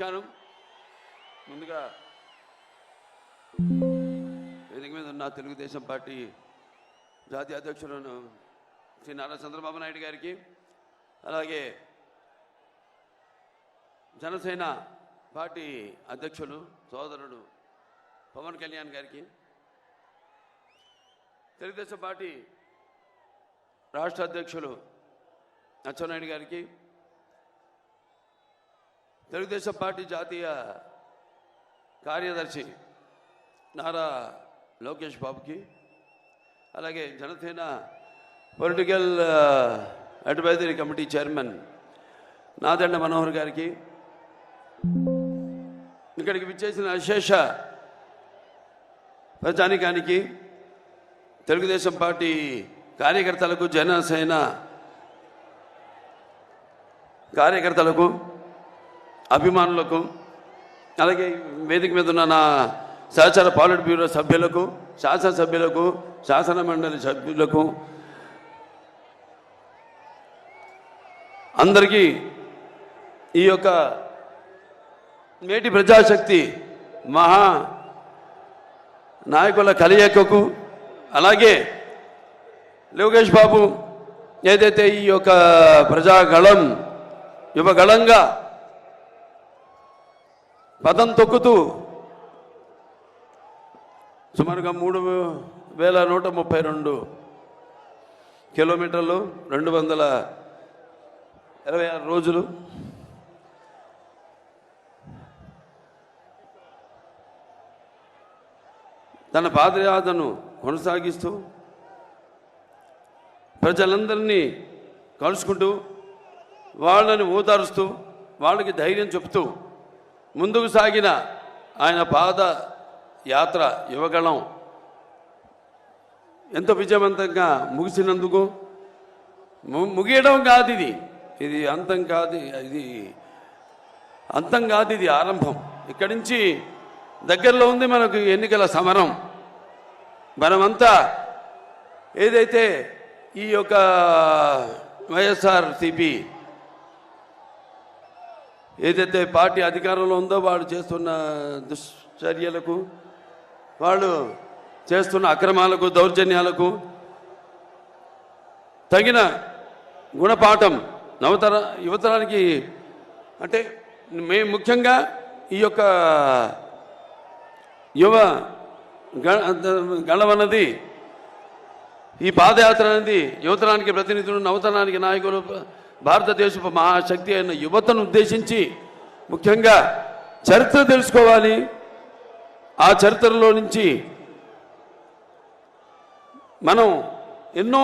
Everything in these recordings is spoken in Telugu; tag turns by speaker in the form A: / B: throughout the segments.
A: నమస్కారం. ముందుగా వేదిక మీద ఉన్న తెలుగుదేశం పార్టీ జాతీయ అధ్యక్షులను శ్రీ నారా చంద్రబాబు నాయుడు గారికి, అలాగే జనసేన పార్టీ అధ్యక్షులు సోదరుడు పవన్ కళ్యాణ్ గారికి, తెలుగుదేశం పార్టీ రాష్ట్ర అధ్యక్షులు అచ్చెన్నాయుడు గారికి, తెలుగుదేశం పార్టీ జాతీయ కార్యదర్శి నారా లోకేష్ బాబుకి, అలాగే Janasena political advisory committee chairman Nadendla Manohar గారికి, ఇక్కడికి విచ్చేసిన అశేష ప్రజానికానికి, తెలుగుదేశం పార్టీ కార్యకర్తలకు, జనసేన కార్యకర్తలకు, అభిమానులకు, అలాగే వేదిక మీద ఉన్న నా సహచార పాలిట్ బ్యూరో సభ్యులకు, శాసనసభ్యులకు, శాసన మండలి సభ్యులకు అందరికీ ఈ యొక్క నేటి ప్రజాశక్తి మహా నాయకుల కలయికకు, అలాగే లోకేష్ బాబు ఏదైతే ఈ యొక్క ప్రజాగళం యువగళంగా పదం తొక్కుతూ సుమారుగా 3132 కిలోమీటర్లు, 226 రోజులు తన పాదయాత్రను కొనసాగిస్తూ ప్రజలందరినీ కలుసుకుంటూ, వాళ్ళని ఓదారుస్తూ, వాళ్ళకి ధైర్యం చెప్తూ ముందుకు సాగిన ఆయన పాద యాత్ర యువగళం ఎంతో విజయవంతంగా ముగిసినందుకు, ముగియడం కాదు ఇది అంతం కాదు, ఇది ఆరంభం. ఇక్కడి నుంచి దగ్గరలో ఉంది మనకు ఎన్నికల సమరం. మనమంతా ఏదైతే ఈ యొక్క వైఎస్ఆర్సీపీ ఏదైతే పార్టీ అధికారంలో ఉందో వాళ్ళు చేస్తున్న దుశ్చర్యలకు, వాళ్ళు చేస్తున్న అక్రమాలకు, దౌర్జన్యాలకు తగిన గుణపాఠం యువతరానికి, అంటే మేము ముఖ్యంగా ఈ యొక్క యువ గణమన్నది, ఈ పాదయాత్ర అనేది యువతరానికి ప్రతినిధులు, నవతరానికి నాయకులు, భారతదేశపు మహాశక్తి అయిన యువతను ఉద్దేశించి ముఖ్యంగా చరిత్ర తెలుసుకోవాలి. ఆ చరిత్రలో నుంచి మనం ఎన్నో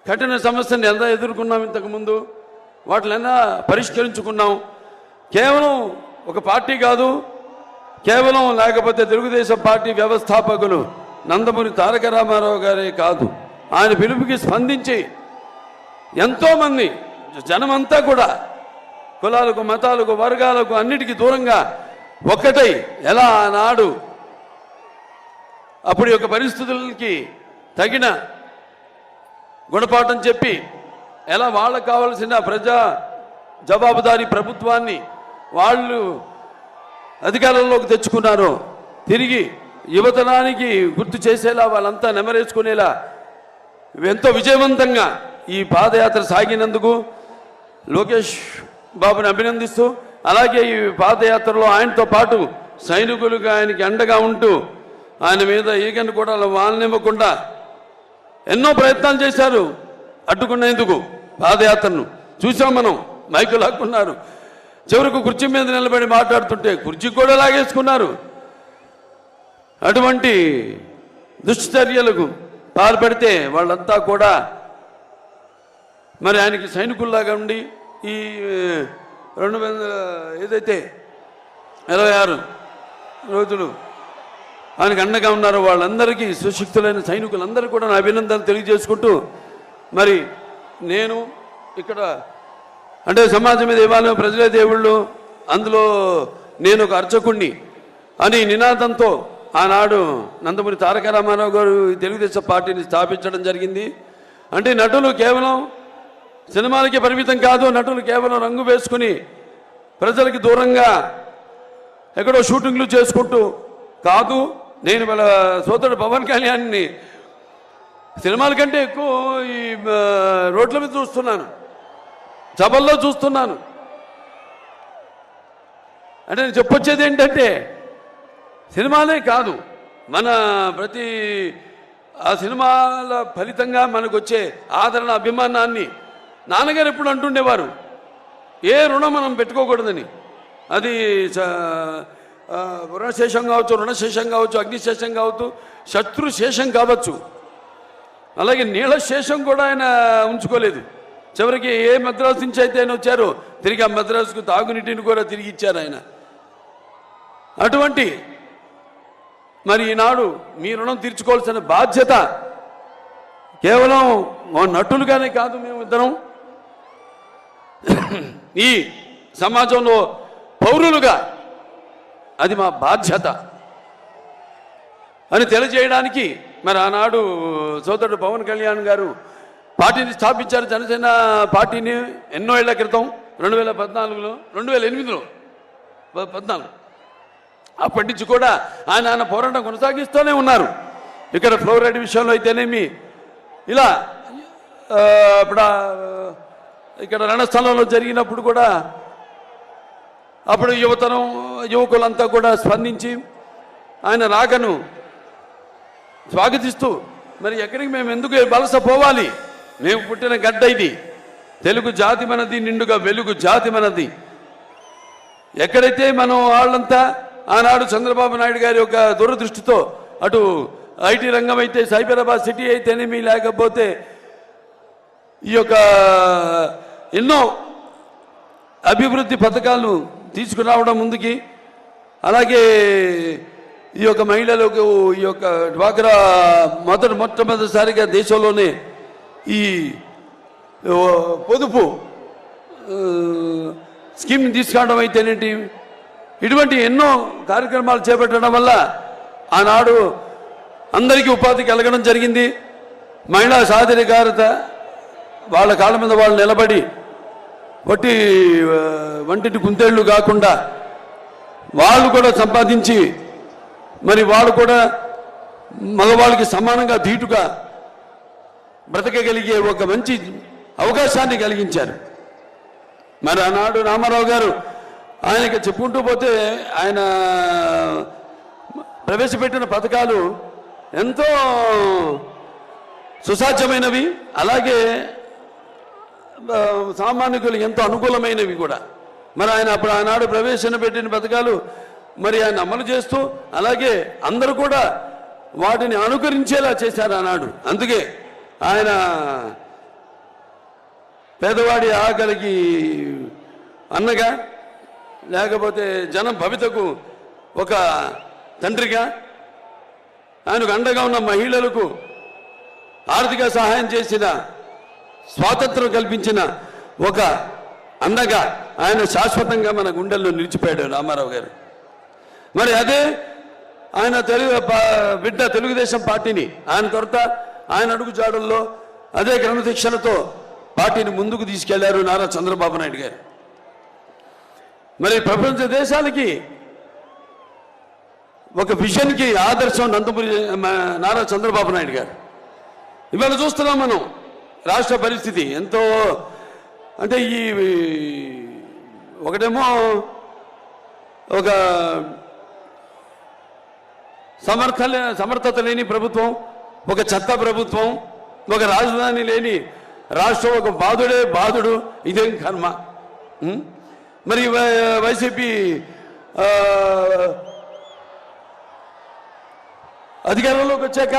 A: కఠిన సమస్యను ఎలా ఎదుర్కొన్నాం, ఇంతకుముందు వాటినైనా పరిష్కరించుకున్నాం. కేవలం ఒక పార్టీ కాదు, కేవలం లేకపోతే తెలుగుదేశం పార్టీ వ్యవస్థాపకులు నందమూరి తారక రామారావు గారే కాదు, ఆయన పిలుపుకి స్పందించి ఎంతోమంది జనమంతా కూడా కులాలకు, మతాలకు, వర్గాలకు అన్నిటికీ దూరంగా ఒక్కటై ఎలా ఆనాడు అప్పుడు యొక్క పరిస్థితులకి తగిన గుణపాఠం చెప్పి ఎలా వాళ్ళకు కావలసిన ప్రజా జవాబుదారీ ప్రభుత్వాన్ని వాళ్ళు అధికారంలోకి తెచ్చుకున్నారో తిరిగి యువతరానికి గుర్తు చేసేలా, వాళ్ళంతా నెమరేసుకునేలా ఎంతో విజయవంతంగా ఈ పాదయాత్ర సాగినందుకు లోకేష్ బాబుని అభినందిస్తూ, అలాగే ఈ పాదయాత్రలో ఆయనతో పాటు సైనికులుగా ఆయనకి అండగా ఉంటూ ఆయన మీద ఈగను కూడా వాలనివ్వకుండా ఎన్నో ప్రయత్నాలు చేశారు అడ్డుకునేందుకు. పాదయాత్రను చూసాం మనం, మైకులు లాక్కున్నారు, చివరకు కుర్చీ మీద నిలబడి మాట్లాడుతుంటే కుర్చీ కూడా లాగేసుకున్నారు. అటువంటి దుశ్చర్యలకు పాల్పడితే వాళ్ళంతా కూడా మరి ఆయనకి సైనికుల్లాగా ఉండి ఈ 26 రోజులు ఆయనకు అండగా ఉన్నారు. వాళ్ళందరికీ సుశిక్తులైన సైనికులందరూ కూడా నా అభినందనలు తెలియజేసుకుంటూ, మరి నేను ఇక్కడ అంటే సమాజం మీద ఇవ్వాలి, ప్రజలే దేవుళ్ళు, అందులో నేను ఒక అర్చకుణ్ణి అని నినాదంతో ఆనాడు నందమూరి తారక రామారావు గారు తెలుగుదేశం పార్టీని స్థాపించడం జరిగింది. అంటే నటులు కేవలం సినిమాలకి పరిమితం కాదు, నటులు కేవలం రంగు వేసుకుని ప్రజలకి దూరంగా ఎక్కడో షూటింగ్లు చేసుకుంటూ కాదు. నేను వాళ్ళ సోదరుడు పవన్ కళ్యాణ్ని సినిమాల కంటే ఎక్కువ ఈ రోడ్ల మీద చూస్తున్నాను, సభల్లో చూస్తున్నాను. అంటే నేను చెప్పొచ్చేది ఏంటంటే సినిమాలే కాదు, మన ప్రతి ఆ సినిమాల ఫలితంగా మనకు వచ్చే ఆదరణ, అభిమానాన్ని నాన్నగారు ఎప్పుడు అంటుండేవారు, ఏ రుణం మనం పెట్టుకోకూడదని. అది రుణశేషం కావచ్చు, రుణశేషం కావచ్చు, అగ్నిశేషం కావచ్చు, శత్రుశేషం కావచ్చు. అలాగే నీళ్ళ శేషం కూడా ఆయన ఉంచుకోలేదు. చివరికి ఏ మద్రాసు నుంచి అయితే ఆయన వచ్చారో తిరిగి ఆ మద్రాసుకు తాగునీటిని కూడా తిరిగి ఇచ్చారు ఆయన. అటువంటి మరి ఈనాడు మీ రుణం తీర్చుకోవాల్సిన బాధ్యత కేవలం నటులుగానే కాదు, మేము ఇద్దరం ఈ సమాజంలో పౌరులుగా అది మా బాధ్యత అని తెలియజేయడానికి మరి ఆనాడు సోదరుడు పవన్ కళ్యాణ్ గారు పార్టీని స్థాపించారు. జనసేన పార్టీని ఎన్నో ఏళ్ల క్రితం 2014లో 2008లో 14 అప్పటి నుంచి కూడా ఆయన పోరాటం కొనసాగిస్తూనే ఉన్నారు. ఇక్కడ ఫ్లోరైడ్ విషయంలో అయితేనేమి, ఇలా ఇప్పుడు ఇక్కడ రణస్థలంలో జరిగినప్పుడు కూడా అప్పుడు యువకులంతా కూడా స్పందించి ఆయన రాకను స్వాగతిస్తూ మరి ఎక్కడికి మేము ఎందుకు వలసపోవాలి, మేము పుట్టిన గడ్డ ఇది, తెలుగు జాతి మనది, నిండుగా వెలుగు జాతి మనది. ఎక్కడైతే మనం వాళ్ళంతా ఆనాడు చంద్రబాబు నాయుడు గారి యొక్క దూరదృష్టితో అటు ఐటీ రంగం అయితే, సైబరాబాద్ సిటీ అయితేనేమి, లేకపోతే ఈ యొక్క ఎన్నో అభివృద్ధి పథకాలను తీసుకురావడం ముందుకి, అలాగే ఈ యొక్క మహిళలకు ఈ యొక్క డ్వాక్రా మొట్టమొదటిసారిగా దేశంలోనే ఈ పొదుపు స్కీమ్ తీసుకురావడం అయితేనేంటి, ఇటువంటి ఎన్నో కార్యక్రమాలు చేపట్టడం వల్ల ఆనాడు అందరికీ ఉపాధి కలగడం జరిగింది. మహిళా సాధికారత, వాళ్ళ కాళ్ళ మీద వాళ్ళు నిలబడి వంటింటి కుందేళ్లు కాకుండా వాళ్ళు కూడా సంపాదించి మరి వాళ్ళు కూడా మగవాళ్ళకి సమానంగా ధీటుగా బ్రతకగలిగే ఒక మంచి అవకాశాన్ని కలిగించారు. మరి ఆనాడు రామారావు గారు ఆయనకి చెప్పుకుంటూ పోతే ఆయన ప్రవేశపెట్టిన పథకాలు ఎంతో సుసాధ్యమైనవి, అలాగే సామాన్యులకు ఎంతో అనుకూలమైనవి కూడా. మరి ఆయన అప్పుడు ఆనాడు ప్రవేశపెట్టిన పథకాలు మరి ఆయన అమలు చేస్తూ, అలాగే అందరూ కూడా వాటిని అనుకరించేలా చేశారు ఆనాడు. అందుకే ఆయన పేదవాడి ఆకలికి అన్నగా, లేకపోతే జనం భవితకు ఒక తండ్రిగా, ఆయనకు అండగా ఉన్న మహిళలకు ఆర్థిక సహాయం చేసిన, స్వాతంత్రం కల్పించిన ఒక అన్నగా ఆయన శాశ్వతంగా మన గుండెల్లో నిలిచిపోయాడు రామారావు గారు. మరి అదే ఆయన బిడ్డ తెలుగుదేశం పార్టీని ఆయన కొరత, ఆయన అడుగుజాడుల్లో అదే క్రమశిక్షణతో పార్టీని ముందుకు తీసుకెళ్లారు నారా చంద్రబాబు నాయుడు గారు. మరి ప్రపంచ దేశాలకి ఒక విజన్కి ఆదర్శం నందమూరి నారా చంద్రబాబు నాయుడు గారు. ఇవాళ చూస్తున్నాం మనం రాష్ట్ర పరిస్థితి ఎంతో, అంటే ఈ ఒకటేమో ఒక సమర్థత లేని ప్రభుత్వం, ఒక చెత్త ప్రభుత్వం, ఒక రాజధాని లేని రాష్ట్రం, ఒక బాధుడు, ఇదేం కర్మ. మరి వైసీపీ అధికారంలోకి వచ్చాక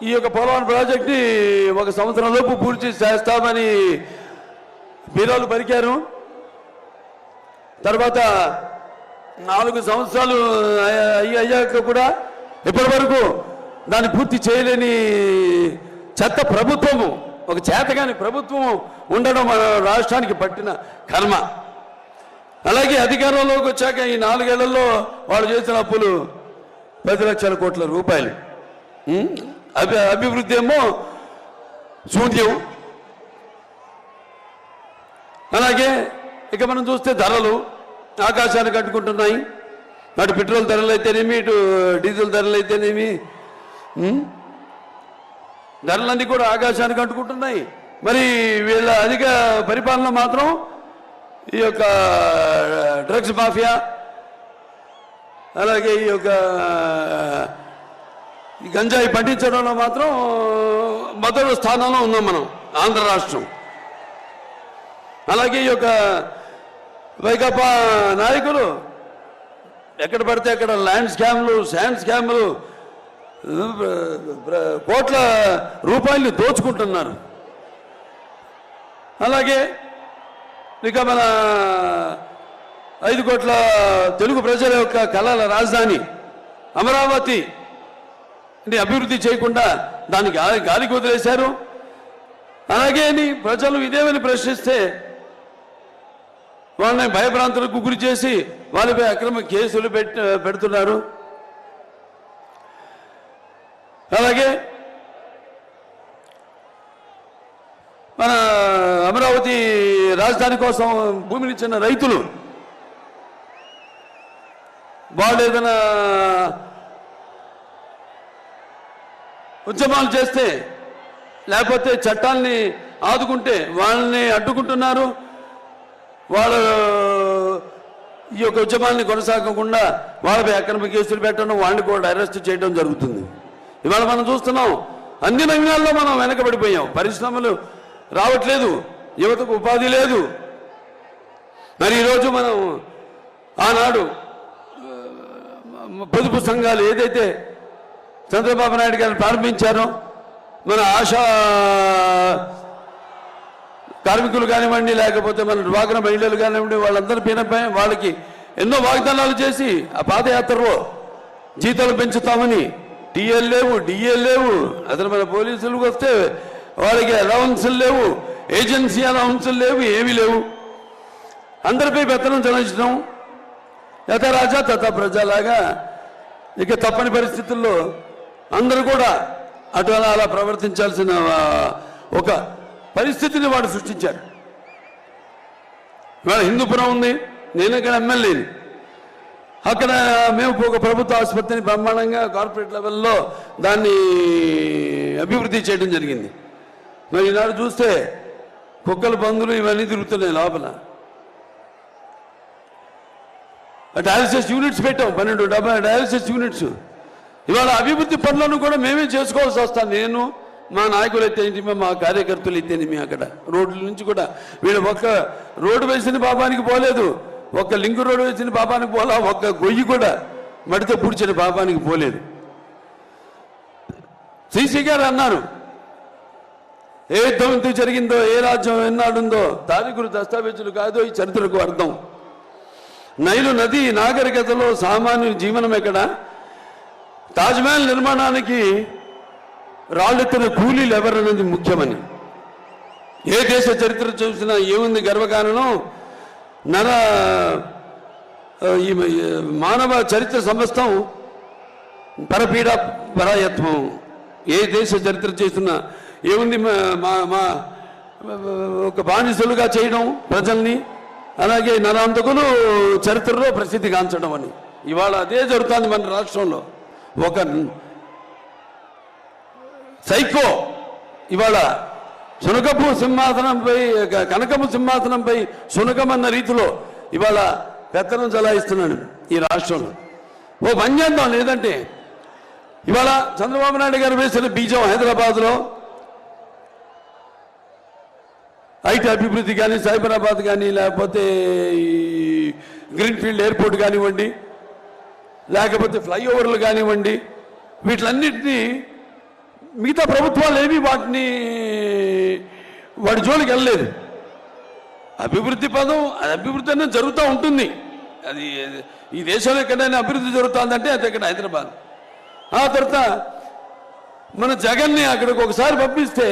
A: ఈ యొక్క పోలవరం ప్రాజెక్ట్ని 1 సంవత్సరంలోపు పూర్తి చేస్తామని బీరాలు పలికారు. తర్వాత 4 సంవత్సరాలు అయ్యాక కూడా ఇప్పటి వరకు దాన్ని పూర్తి చేయలేని చెత్త ప్రభుత్వము, ఒక చేతగాని ప్రభుత్వం ఉండడం మన రాష్ట్రానికి పట్టిన కర్మ. అలాగే అధికారంలోకి వచ్చాక ఈ 4 ఏళ్లలో వాళ్ళు చేసిన అప్పులు 10 లక్షల కోట్ల రూపాయలు. అభివృద్ధి ఏమో శూన్యం. అలాగే ఇక మనం చూస్తే ధరలు ఆకాశానికి కట్టుకుంటున్నాయి. అటు పెట్రోల్ ధరలు అయితేనేమి, ఇటు డీజిల్ ధరలు అయితేనేమి, ధరలన్నీ కూడా ఆకాశానికి కట్టుకుంటున్నాయి. మరి వీళ్ళ అధిక పరిపాలన మాత్రం ఈ యొక్క డ్రగ్స్ మాఫియా, అలాగే ఈ యొక్క గంజాయి పండించడంలో మాత్రం మొదటి స్థానంలో ఉన్నాం మనం, ఆంధ్ర రాష్ట్రం. అలాగే ఈ యొక్క వైకాపా నాయకులు ఎక్కడ పడితే అక్కడ ల్యాండ్ స్కామ్లు, శాండ్ స్కామ్లు, కోట్ల రూపాయలు దోచుకుంటున్నారు. అలాగే ఇక మన 5 కోట్ల తెలుగు ప్రజల యొక్క కళల రాజధాని అమరావతి అభివృద్ధి చేయకుండా దానికి గాలికి వదిలేశారు. అలాగే ప్రజలు ఇదేమని ప్రశ్నిస్తే వాళ్ళని భయభ్రాంతులకు గురి చేసి వాళ్ళపై అక్రమ కేసులు పెడుతున్నారు. అలాగే మన అమరావతి రాజధాని కోసం భూమిని ఇచ్చిన రైతులు వాళ్ళు ఏదైనా ఉద్యమాలు చేస్తే, లేకపోతే చట్టాల్ని ఆదుకుంటే వాళ్ళని అడ్డుకుంటున్నారు. వాళ్ళ ఈ యొక్క ఉద్యమాన్ని కొనసాగకుండా వాళ్ళపై అక్రమ కేసులు పెట్టడం, వాళ్ళని కూడా అరెస్ట్ చేయడం జరుగుతుంది. ఇవాళ మనం చూస్తున్నాం, అన్ని రంగాల్లో మనం వెనకబడిపోయాం. పరిశ్రమలు రావట్లేదు, యువతకు ఉపాధి లేదు. మరి ఈరోజు మనం ఆనాడు పొదుపు సంఘాలు ఏదైతే చంద్రబాబు నాయుడు గారు ప్రారంభించారో, మన ఆశా కార్మికులు కానివ్వండి, లేకపోతే మన డ్వాక్రా మహిళలు కానివ్వండి, వాళ్ళందరి పైనపై వాళ్ళకి ఎన్నో వాగ్దానాలు చేసి ఆ పాదయాత్రలో జీతాలు పెంచుతామని, టీఎల్ లేవు, డిఎల్ లేవు, అసలు మన పోలీసులకు వస్తే వాళ్ళకి అలవన్సులు లేవు, ఏజెన్సీ అలవన్సులు లేవు, ఏమీ లేవు. అందరిపై పెత్తనం చెల్లించడం, యథా రాజా తథా ప్రజలాగా ఇక తప్పని పరిస్థితుల్లో అందరూ కూడా అటు అలా ప్రవర్తించాల్సిన ఒక పరిస్థితిని వాడు సృష్టించారు. ఇవాళ హిందూపురం ఉంది, నేను ఇక్కడ ఎమ్మెల్యేని. అక్కడ మేము ఒక ప్రభుత్వ ఆసుపత్రిని బ్రహ్మాండంగా కార్పొరేట్ లెవెల్లో దాన్ని అభివృద్ధి చేయడం జరిగింది. మరి ఈనాడు చూస్తే కుక్కల బంధువులు ఇవన్నీ తిరుగుతున్నాయి లోపల. డయాలసిస్ యూనిట్స్ పెట్టాం, 12 డయాలసిస్ యూనిట్స్. ఇవాళ అభివృద్ధి పనులను కూడా మేమే చేసుకోవాల్సి వస్తాం. నేను, మా నాయకులు అయితేనేమి, మా కార్యకర్తలు అయితేనేమి. అక్కడ రోడ్ల నుంచి కూడా వీళ్ళు ఒక్క రోడ్డు వేసిన పాపానికి పోలేదు, ఒక్క లింక్ రోడ్డు వేసిన పాపానికి పోలా, ఒక్క గొయ్యి కూడా మడితో పూడ్చిన పాపానికి పోలేదు. సిసి గారు అన్నారు, ఏ యుద్ధం ఎందుకు జరిగిందో, ఏ రాజ్యం ఎన్నాడుందో తారీఖులు దస్తావేజులు కాదో ఈ చరిత్రకు అర్థం. నైలు నది నాగరికతలో సామాన్య జీవనం ఎక్కడ? తాజ్మహల్ నిర్మాణానికి రాళ్ళెత్తిన కూలీలు ఎవరన్నది ముఖ్యమని. ఏ దేశ చరిత్ర చూసినా ఏముంది గర్వకారణం? ఈ మానవ చరిత్ర సమస్తం పరపీడ పరాయత్వం. ఏ దేశ చరిత్ర చేసినా ఏముంది? ఒక బానిసలుగా చేయడం ప్రజల్ని, అలాగే నరాంతకులు చరిత్రలో ప్రసిద్ధిగాంచడం అని. ఇవాళ అదే జరుగుతుంది మన రాష్ట్రంలో. ఒక సైకో ఇవాళ శునకపు సింహాసనంపై, కనకపు సింహాసనంపై శునకమన్న రీతిలో ఇవాళ పెత్తనం చలాయిస్తున్నాడు ఈ రాష్ట్రంలో. ఓ పని చేద్దాం, లేదంటే ఇవాళ చంద్రబాబు నాయుడు గారు వేసిన బీజం హైదరాబాద్లో ఐటీ అభివృద్ధి కానీ, సైబరాబాద్ కానీ, లేకపోతే ఈ గ్రీన్ఫీల్డ్ ఎయిర్పోర్ట్ కానివ్వండి, లేకపోతే ఫ్లైఓవర్లు కానివ్వండి, వీటిలన్నింటినీ మిగతా ప్రభుత్వాలు ఏమీ వాటి జోలికి వెళ్ళలేదు. అభివృద్ధి పదం, అభివృద్ధి అనేది జరుగుతూ ఉంటుంది. అది ఈ దేశంలో ఎక్కడైనా అభివృద్ధి జరుగుతుందంటే అది ఇక్కడ హైదరాబాద్. ఆ తర్వాత మన జగన్ని అక్కడికి ఒకసారి పంపిస్తే,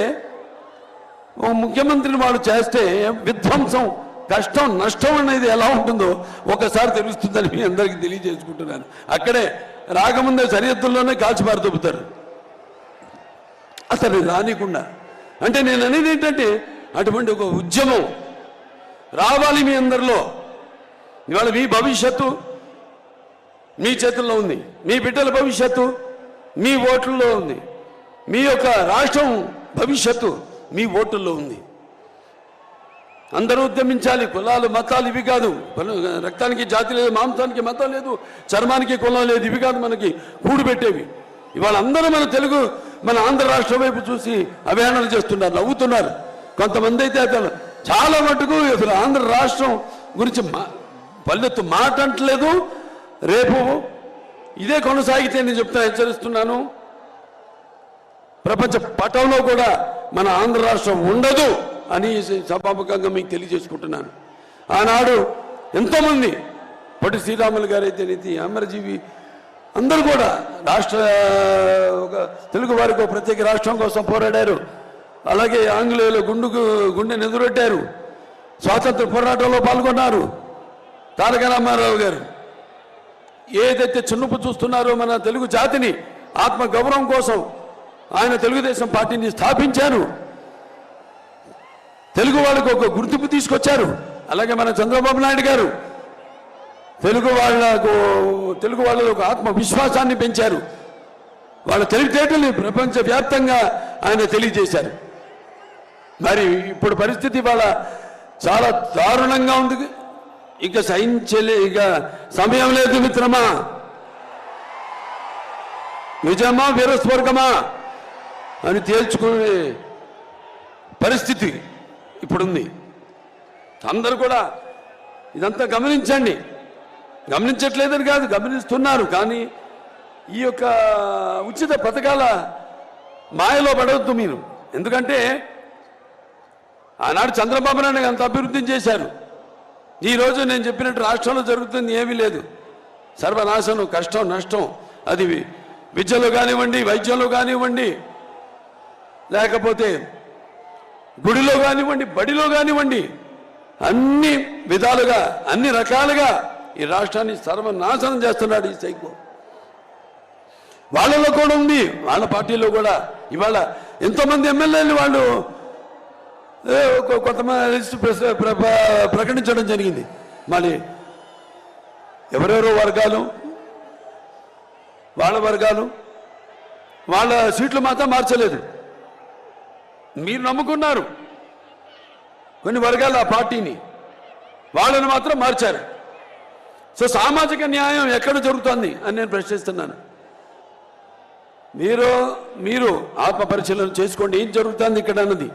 A: ఓ ముఖ్యమంత్రిని వాడు చేస్తే విధ్వంసం, కష్టం, నష్టం అనేది ఎలా ఉంటుందో ఒకసారి తెలుస్తుందని మీ అందరికీ తెలియజేసుకుంటున్నాను. అక్కడే రాకముందే సరిహద్దుల్లోనే కాల్చిపారు తొప్పుతారు అతను రానికుండా. అంటే నేను అనేది ఏంటంటే, అటువంటి ఒక ఉద్యమం రావాలి మీ అందరిలో. ఇవాళ మీ భవిష్యత్తు మీ చేతుల్లో ఉంది, మీ బిడ్డల భవిష్యత్తు మీ ఓట్లలో ఉంది, మీ యొక్క రాష్ట్రం భవిష్యత్తు మీ ఓటుల్లో ఉంది. అందరూ ఉద్యమించాలి. కులాలు మతాలు ఇవి కాదు. రక్తానికి జాతి లేదు, మాంసానికి మతం లేదు, చర్మానికి కులం లేదు, ఇవి కాదు మనకి కూడిపెట్టేవి. ఇవాళ అందరూ మన ఆంధ్ర రాష్ట్రం వైపు చూసి అభియానాలు చేస్తున్నారు, నవ్వుతున్నారు. కొంతమంది అయితే అతను చాలా మటుకు అసలు ఆంధ్ర రాష్ట్రం గురించి పల్లెత్తు మాట అంటలేదు. రేపు ఇదే కొనసాగితే నేను హెచ్చరిస్తున్నాను, ప్రపంచ పటంలో కూడా మన ఆంధ్ర రాష్ట్రం ఉండదు అని సభాముఖంగా మీకు తెలియజేసుకుంటున్నాను. ఆనాడు ఎంతోమంది పొట్టి శ్రీరాములు గారు అయితే నీతి అమరజీవి అందరూ కూడా ఒక తెలుగు వారికి ఒక ప్రత్యేక రాష్ట్రం కోసం పోరాడారు. అలాగే ఆంగ్లేయులు గుండె ఎదురొట్టారు, స్వాతంత్ర పోరాటంలో పాల్గొన్నారు. తారక రామారావు గారు ఏదైతే చిన్నపు చూస్తున్నారో మన తెలుగు జాతిని ఆత్మ గౌరవం కోసం ఆయన తెలుగుదేశం పార్టీని స్థాపించారు. తెలుగు వాళ్ళకు ఒక గుర్తింపు తీసుకొచ్చారు. అలాగే మన చంద్రబాబు నాయుడు గారు తెలుగు వాళ్ళలో ఒక ఆత్మవిశ్వాసాన్ని పెంచారు. వాళ్ళ తెలివితేటల్ని ప్రపంచవ్యాప్తంగా ఆయన తెలియజేశారు. మరి ఇప్పుడు పరిస్థితి వాళ్ళ చాలా దారుణంగా ఉంది. ఇక ఇక సమయం లేదు మిత్రమా, నిజమా వీరస్వర్గమా అని తేల్చుకునే పరిస్థితి ఇప్పుడుంది. అందరూ కూడా ఇదంతా గమనించండి. గమనించట్లేదని కాదు, గమనిస్తున్నారు. కానీ ఈ యొక్క ఉచిత పథకాల మాయలో పడవద్దు మీరు. ఎందుకంటే ఆనాడు చంద్రబాబు నాయుడు అంత అభివృద్ధి చేశారు. ఈరోజు నేను చెప్పినట్టు రాష్ట్రంలో జరుగుతుంది ఏమీ లేదు. సర్వనాశనం, కష్టం, నష్టం. అది విద్యలో కానివ్వండి, వైద్యంలో కానివ్వండి, లేకపోతే గుడిలో కానివ్వండి, బడిలో కానివ్వండి, అన్ని విధాలుగా అన్ని రకాలుగా ఈ రాష్ట్రాన్ని సర్వనాశనం చేస్తున్నాడు ఈ సైకో. వాళ్ళలో కూడా ఉంది, వాళ్ళ పార్టీలో కూడా. ఇవాళ ఎంతోమంది ఎమ్మెల్యేలు వాళ్ళు కొంతమంది లిస్టు ప్రకటించడం జరిగింది. మళ్ళీ ఎవరెవరో వర్గాలు వాళ్ళ సీట్లు మాత్రం మార్చలేదు. మీరు నమ్ముకున్నారు కొన్ని వర్గాల ఆ పార్టీని, వాళ్ళని మాత్రం మార్చారు. సో సామాజిక న్యాయం ఎక్కడ జరుగుతుంది అని నేను ప్రశ్నిస్తున్నాను. మీరు ఆత్మపరిశీలన చేసుకోండి, ఏం జరుగుతుంది ఇక్కడ అన్నది.